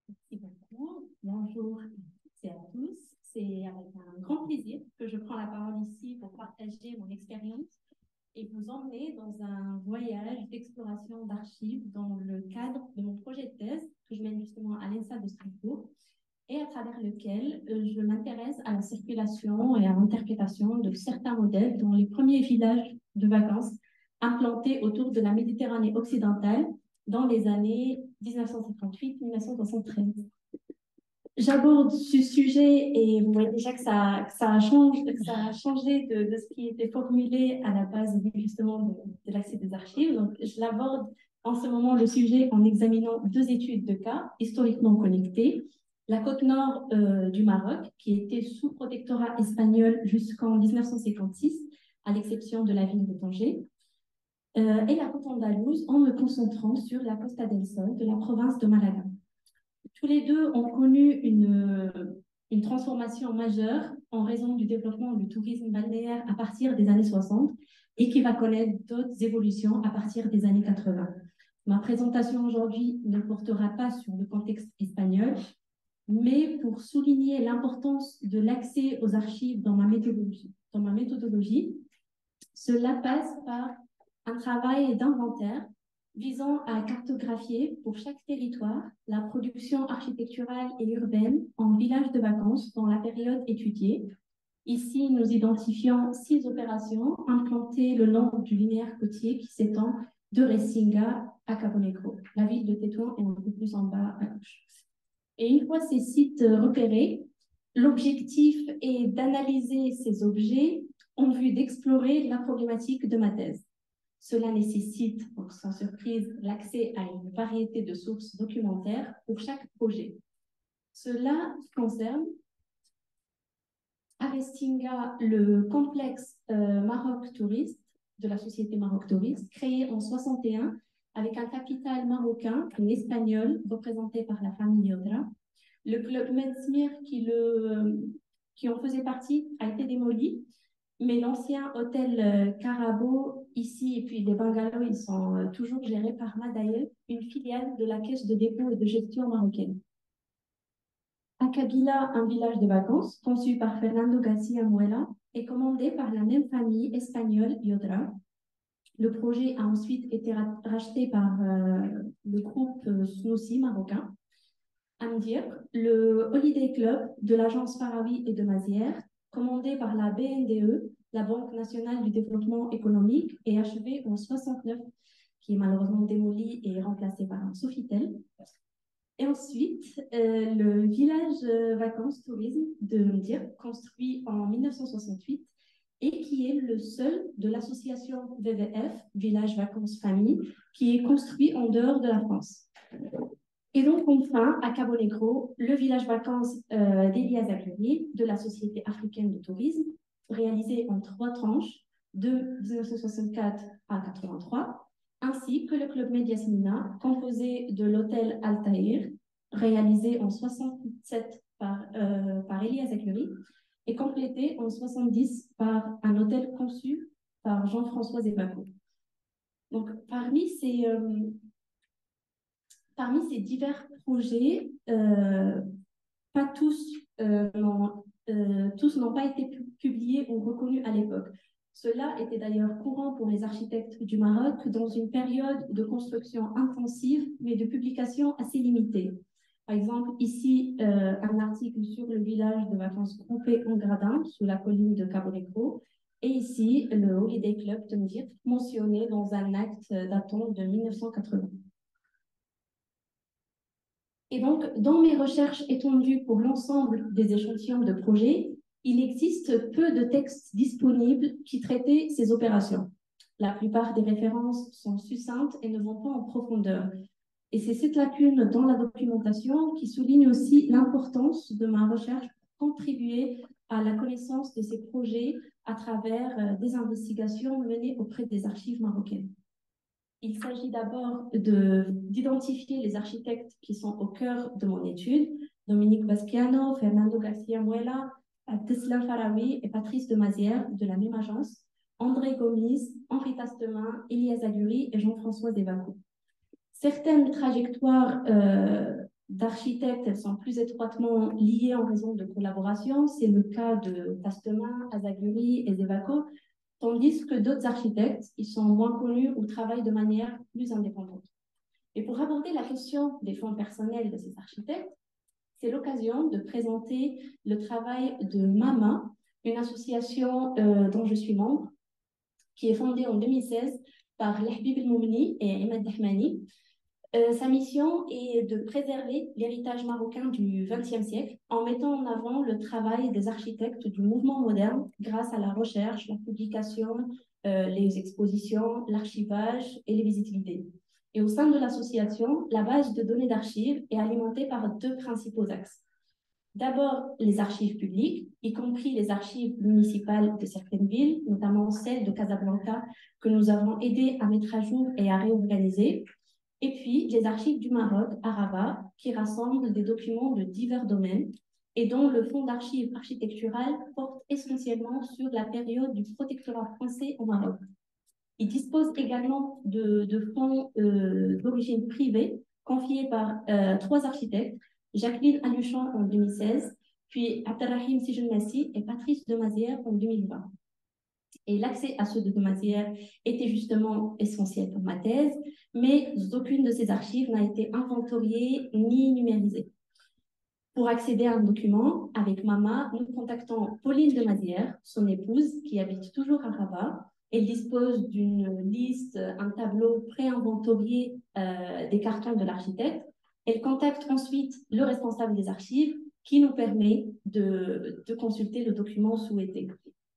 Merci beaucoup. Bonjour à toutes et à tous. C'est avec un grand plaisir que je prends la parole ici pour partager mon expérience et vous emmener dans un voyage d'exploration d'archives dans le cadre de mon projet de thèse que je mène justement à l'ENSA de Strasbourg et à travers lequel je m'intéresse à la circulation et à l'interprétation de certains modèles dans les premiers villages de vacances implantés autour de la Méditerranée occidentale dans les années 1958-1973. J'aborde ce sujet et vous voyez déjà que ça a changé de ce qui était formulé à la base justement de l'accès des archives. Donc, je l'aborde en ce moment le sujet en examinant deux études de cas historiquement connectées. La côte nord du Maroc, qui était sous protectorat espagnol jusqu'en 1956, à l'exception de la ville de Tanger, et la côte andalouse en me concentrant sur la Costa del Sol de la province de Malaga. Tous les deux ont connu une transformation majeure en raison du développement du tourisme balnéaire à partir des années 60 et qui va connaître d'autres évolutions à partir des années 80. Ma présentation aujourd'hui ne portera pas sur le contexte espagnol, mais pour souligner l'importance de l'accès aux archives dans ma méthodologie, cela passe par un travail d'inventaire visant à cartographier pour chaque territoire la production architecturale et urbaine en village de vacances dans la période étudiée. Ici, nous identifions 6 opérations implantées le long du linéaire côtier qui s'étend de Ressinga à Cabo Negro. La ville de Tétouan est un peu plus en bas à gauche. Et une fois ces sites repérés, l'objectif est d'analyser ces objets en vue d'explorer la problématique de ma thèse. Cela nécessite, donc sans surprise, l'accès à une variété de sources documentaires pour chaque projet. Cela concerne à Restinga le complexe Maroc Touriste de la société Maroc Touriste, créé en 61 avec un capital marocain, un espagnol représenté par la famille Yodra. Le club Mensmir qui en faisait partie a été démoli, mais l'ancien hôtel Carabo, ici, et puis les bungalows, ils sont toujours gérés par Madaïel, une filiale de la Caisse de dépôt et de gestion marocaine. À Kabila, un village de vacances conçu par Fernando García Muela et commandé par la même famille espagnole Yodra. Le projet a ensuite été racheté par le groupe Snoussi marocain. Amdir, le Holiday Club de l'agence Farawi et de Mazières, commandé par la BNDE, la Banque nationale du développement économique, et achevé en 69, qui est malheureusement démoli et remplacé par un Sofitel. Et ensuite, le village vacances tourisme de Amdir, construit en 1968 et qui est le seul de l'association VVF, Village Vacances Famille, qui est construit en dehors de la France. Et donc, enfin, à Cabo Negro, le village vacances d'Elias Agluri, de la Société africaine de tourisme, réalisé en 3 tranches de 1964 à 83, ainsi que le club Mediasmina, composé de l'hôtel Altaïr, réalisé en 67 par Elias Agluri, et complété en 70 par un hôtel conçu par Jean-François Zebako. Donc, parmi ces divers projets, pas tous n'ont pas été publiés ou reconnus à l'époque. Cela était d'ailleurs courant pour les architectes du Maroc dans une période de construction intensive, mais de publication assez limitée. Par exemple, ici, un article sur le village de vacances groupé en gradin sous la colline de Cabo Negro. Et ici, le Holiday Club de Mdir, mentionné dans un acte datant de 1980. Et donc, dans mes recherches étendues pour l'ensemble des échantillons de projets, il existe peu de textes disponibles qui traitaient ces opérations. La plupart des références sont succinctes et ne vont pas en profondeur. Et c'est cette lacune dans la documentation qui souligne aussi l'importance de ma recherche pour contribuer à la connaissance de ces projets à travers des investigations menées auprès des archives marocaines. Il s'agit d'abord d'identifier les architectes qui sont au cœur de mon étude, Dominique Basquiano, Fernando García Muela, Tesla Farawi et Patrice de Mazières de la même agence, André Gomis, Henri Tastemin, Elias Agury et Jean-François Zebako. Certaines trajectoires d'architectes, elles sont plus étroitement liées en raison de collaboration. C'est le cas de Tastemain, Azaguri et Zevaco, tandis que d'autres architectes, ils sont moins connus ou travaillent de manière plus indépendante. Et pour aborder la question des fonds personnels de ces architectes, c'est l'occasion de présenter le travail de MAMA, une association dont je suis membre, qui est fondée en 2016 par Lahbib El-Moumni et Imad Dahmani. Sa mission est de préserver l'héritage marocain du XXe siècle en mettant en avant le travail des architectes du mouvement moderne grâce à la recherche, la publication, les expositions, l'archivage et les visites guidées. Et au sein de l'association, la base de données d'archives est alimentée par deux principaux axes. D'abord, les archives publiques, y compris les archives municipales de certaines villes, notamment celle de Casablanca, que nous avons aidé à mettre à jour et à réorganiser. Et puis, les archives du Maroc, à Rabat, qui rassemblent des documents de divers domaines et dont le fonds d'archives architecturales porte essentiellement sur la période du protectorat français au Maroc. Il dispose également de fonds d'origine privée confiés par trois architectes, Jacqueline Aluchamp en 2016, puis Abdelrahim Sijelmassi et Patrice Demazière en 2020. Et l'accès à ceux de Demazière était justement essentiel pour ma thèse, mais aucune de ces archives n'a été inventoriée ni numérisée. Pour accéder à un document, avec Mama, nous contactons Pauline Demazière, son épouse, qui habite toujours à Rabat. Elle dispose d'une liste, un tableau pré-inventorié des cartons de l'architecte. Elle contacte ensuite le responsable des archives qui nous permet de consulter le document souhaité,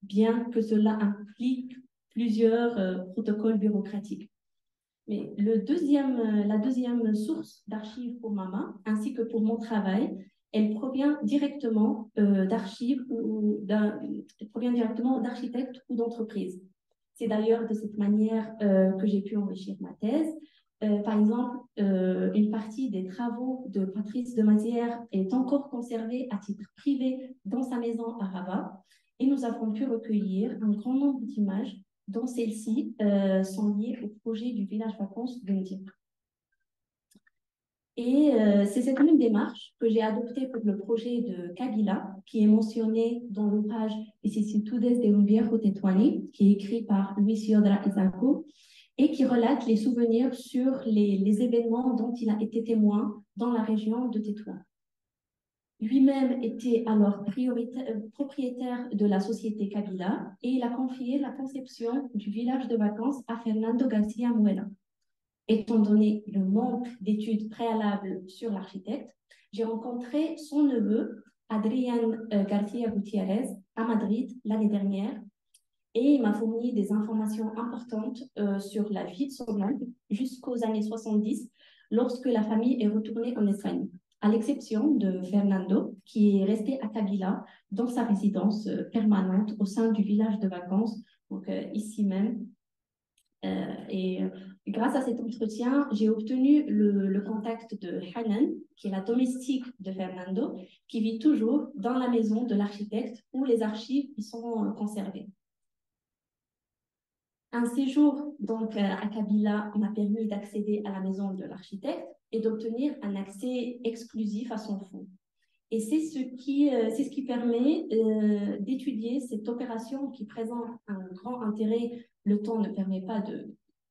bien que cela implique plusieurs protocoles bureaucratiques. Mais la deuxième source d'archives pour Mama, ainsi que pour mon travail, elle provient directement d'archives elle provient directement d'architectes ou d'entreprises. C'est d'ailleurs de cette manière que j'ai pu enrichir ma thèse. Par exemple, une partie des travaux de Patrice Demazière est encore conservée à titre privé dans sa maison à Rabat et nous avons pu recueillir un grand nombre d'images dont celles-ci sont liées au projet du village vacances de Mdir. Et c'est cette même démarche que j'ai adoptée pour le projet de Kabila, qui est mentionné dans l'ouvrage Vicissitudes de un viejo tetuani, qui est écrit par Luis Yodra Izanco, et qui relate les souvenirs sur les événements dont il a été témoin dans la région de Tétouan. Lui-même était alors propriétaire de la société Kabila et il a confié la conception du village de vacances à Fernando García Muela. Étant donné le manque d'études préalables sur l'architecte, j'ai rencontré son neveu, Adrián García Gutiérrez, à Madrid l'année dernière et il m'a fourni des informations importantes sur la vie de son oncle jusqu'aux années 70 lorsque la famille est retournée en Espagne, à l'exception de Fernando, qui est resté à Kabila dans sa résidence permanente au sein du village de vacances, donc ici même. Et grâce à cet entretien, j'ai obtenu le contact de Hanan, qui est la domestique de Fernando, qui vit toujours dans la maison de l'architecte où les archives y sont conservées. Un séjour donc à Kabila m'a permis d'accéder à la maison de l'architecte et d'obtenir un accès exclusif à son fonds. Et c'est ce qui permet d'étudier cette opération qui présente un grand intérêt. Le temps ne permet pas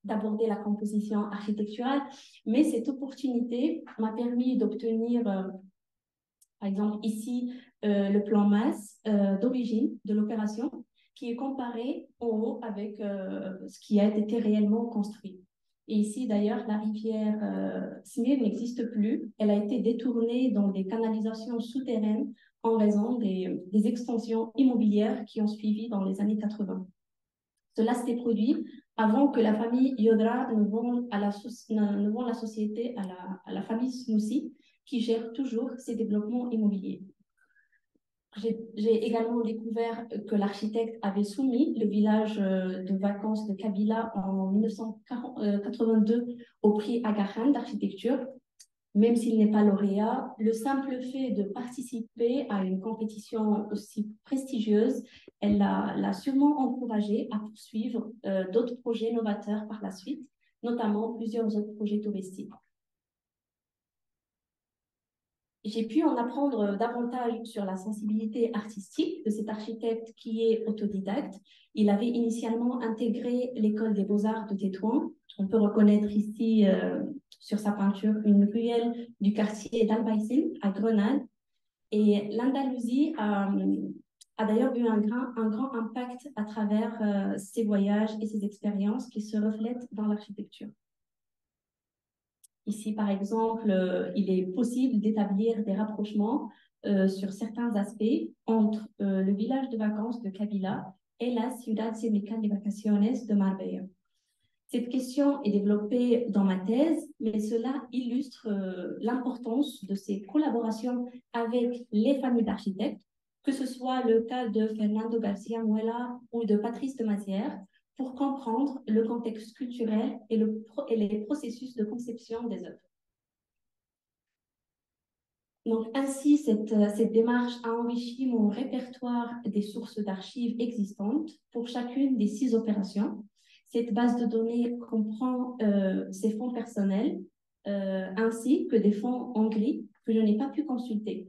d'aborder la composition architecturale, mais cette opportunité m'a permis d'obtenir, par exemple ici, le plan masse d'origine de l'opération qui est comparé en haut avec ce qui a été réellement construit. Et ici, d'ailleurs, la rivière Smir n'existe plus. Elle a été détournée dans des canalisations souterraines en raison des extensions immobilières qui ont suivi dans les années 80. Cela s'est produit avant que la famille Yodra ne vende la société à la famille Snoussi, qui gère toujours ses développements immobiliers. J'ai également découvert que l'architecte avait soumis le village de vacances de Kabila en 1982 au prix Aga Khan d'architecture. Même s'il n'est pas lauréat, le simple fait de participer à une compétition aussi prestigieuse, elle l'a sûrement encouragé à poursuivre d'autres projets novateurs par la suite, notamment plusieurs autres projets touristiques. j'ai pu en apprendre davantage sur la sensibilité artistique de cet architecte qui est autodidacte. Il avait initialement intégré l'école des beaux-arts de Tétouan. On peut reconnaître ici sur sa peinture une ruelle du quartier d'Albaicín à Grenade. Et l'Andalousie a d'ailleurs eu un grand impact à travers ses voyages et ses expériences qui se reflètent dans l'architecture. Ici, par exemple, il est possible d'établir des rapprochements sur certains aspects entre le village de vacances de Kabila et la Ciudad Cívica de Vacaciones de Marbella. Cette question est développée dans ma thèse, mais cela illustre l'importance de ces collaborations avec les familles d'architectes, que ce soit le cas de Fernando García Muela ou de Patrice de Mazières, pour comprendre le contexte culturel et les processus de conception des œuvres. Donc, ainsi, cette démarche a enrichi mon répertoire des sources d'archives existantes pour chacune des 6 opérations. Cette base de données comprend ces fonds personnels ainsi que des fonds en gris que je n'ai pas pu consulter.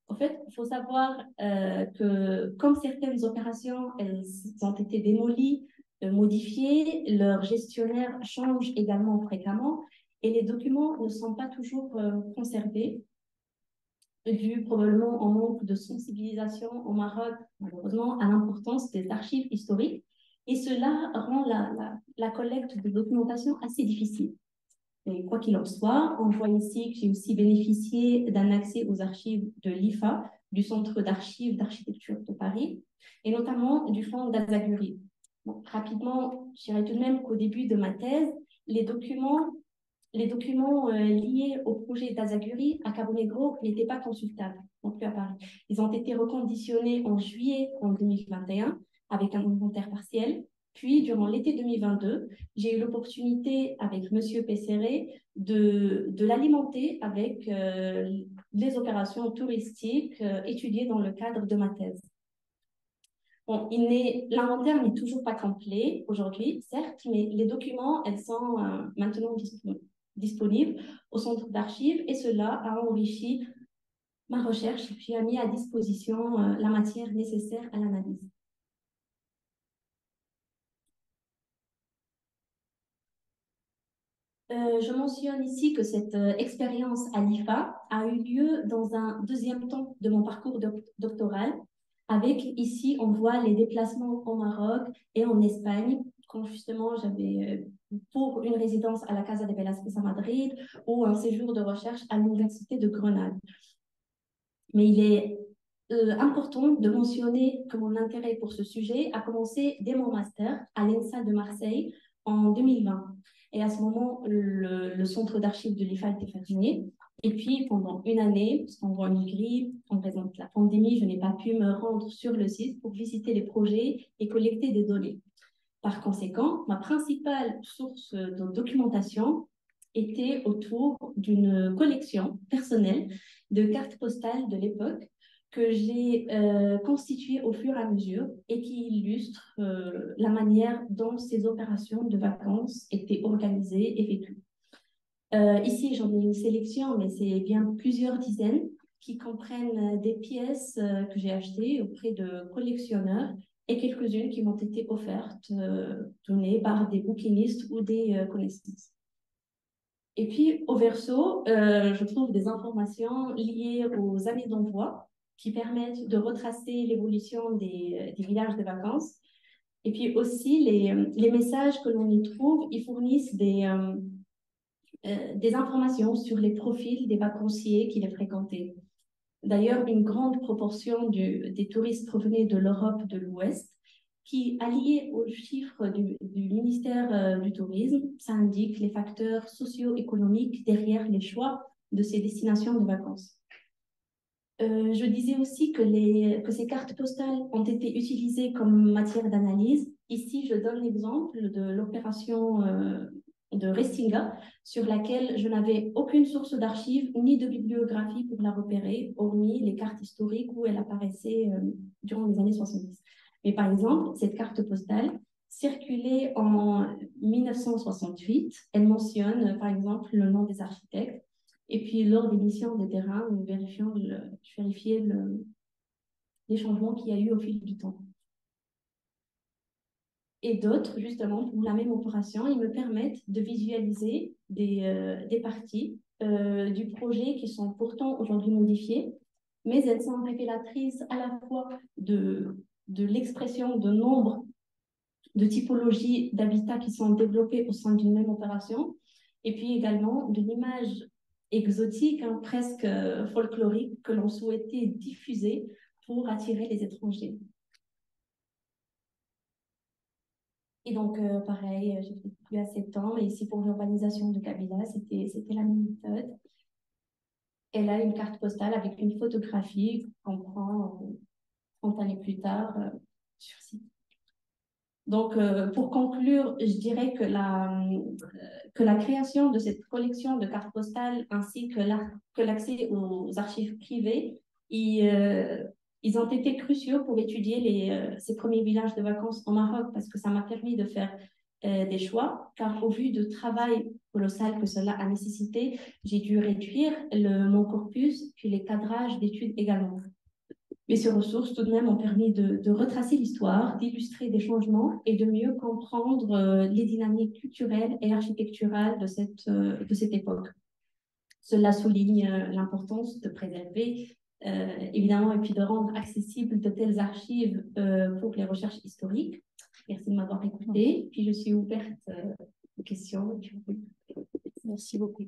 En fait, il faut savoir que comme certaines opérations elles ont été démolies, modifiées, leurs gestionnaires changent également fréquemment et les documents ne sont pas toujours conservés dû probablement au manque de sensibilisation au Maroc, malheureusement, à l'importance des archives historiques. Et cela rend la collecte de documentation assez difficile. Et quoi qu'il en soit, on voit ici que j'ai aussi bénéficié d'un accès aux archives de l'IFA, du Centre d'archives d'architecture de Paris, et notamment du fonds d'Azaguri. Bon, rapidement, je dirais tout de même qu'au début de ma thèse, les documents liés au projet d'Azaguri à Cabo Negro n'étaient pas consultables non plus à Paris. Ils ont été reconditionnés en juillet en 2021 avec un inventaire partiel. Puis, durant l'été 2022, j'ai eu l'opportunité avec Monsieur Pesseré de l'alimenter avec les opérations touristiques étudiées dans le cadre de ma thèse. Bon, l'inventaire n'est toujours pas complet aujourd'hui, certes, mais les documents, elles sont maintenant disponibles au centre d'archives et cela a enrichi ma recherche et puis a mis à disposition la matière nécessaire à l'analyse. Je mentionne ici que cette expérience à l'IFA a eu lieu dans un deuxième temps de mon parcours doctoral. Avec ici, on voit les déplacements au Maroc et en Espagne, quand justement j'avais pour une résidence à la Casa de Velasquez à Madrid ou un séjour de recherche à l'Université de Grenade. Mais il est important de mentionner que mon intérêt pour ce sujet a commencé dès mon master à l'ENSA de Marseille en 2020. Et à ce moment, le centre d'archives de l'IFA était fermé. Et puis, pendant une année, parce qu'on voit une grille, on présente la pandémie, je n'ai pas pu me rendre sur le site pour visiter les projets et collecter des données. Par conséquent, ma principale source de documentation était autour d'une collection personnelle de cartes postales de l'époque que j'ai constituée au fur et à mesure et qui illustre la manière dont ces opérations de vacances étaient organisées et vécues. Ici, j'en ai une sélection, mais c'est bien plusieurs dizaines qui comprennent des pièces que j'ai achetées auprès de collectionneurs et quelques-unes qui m'ont été offertes, données par des bouquinistes ou des connaissances. Et puis, au verso, je trouve des informations liées aux années d'envoi qui permettent de retracer l'évolution des villages de vacances. Et puis aussi, les messages que l'on y trouve, ils fournissent des informations sur les profils des vacanciers qui les fréquentaient. D'ailleurs, une grande proportion des touristes provenaient de l'Europe de l'Ouest, qui, alliés aux chiffres du ministère du Tourisme, ça indique les facteurs socio-économiques derrière les choix de ces destinations de vacances. Je disais aussi que ces cartes postales ont été utilisées comme matière d'analyse. Ici, je donne l'exemple de l'opération de Restinga, sur laquelle je n'avais aucune source d'archives ni de bibliographie pour la repérer, hormis les cartes historiques où elle apparaissait durant les années 70. Mais par exemple, cette carte postale circulait en 1968. Elle mentionne, par exemple, le nom des architectes Et puis, lors des missions de terrain, je vérifiais les changements qu'il y a eu au fil du temps. Et d'autres, justement, pour la même opération, ils me permettent de visualiser des parties du projet qui sont pourtant aujourd'hui modifiées, mais elles sont révélatrices à la fois de l'expression de nombre de typologies d'habitats qui sont développées au sein d'une même opération, et puis également de l'image exotique, hein, presque folklorique, que l'on souhaitait diffuser pour attirer les étrangers. Et donc, pareil, j'ai fait plus à 7 ans. Et ici, pour l'urbanisation de Kabila, c'était la même méthode. Elle a une carte postale avec une photographie qu'on prend 30 années plus tard sur site. Donc, pour conclure, je dirais que la création de cette collection de cartes postales ainsi que l'accès aux archives privées, ils ont été cruciaux pour étudier ces premiers villages de vacances au Maroc parce que ça m'a permis de faire des choix, car au vu du travail colossal que cela a nécessité, j'ai dû réduire mon corpus, puis les cadrages d'études également. Mais ces ressources, tout de même, ont permis de retracer l'histoire, d'illustrer des changements et de mieux comprendre les dynamiques culturelles et architecturales de cette époque. Cela souligne l'importance de préserver, évidemment, et puis de rendre accessibles de telles archives pour les recherches historiques. Merci de m'avoir écoutée. Puis je suis ouverte aux questions. Merci beaucoup.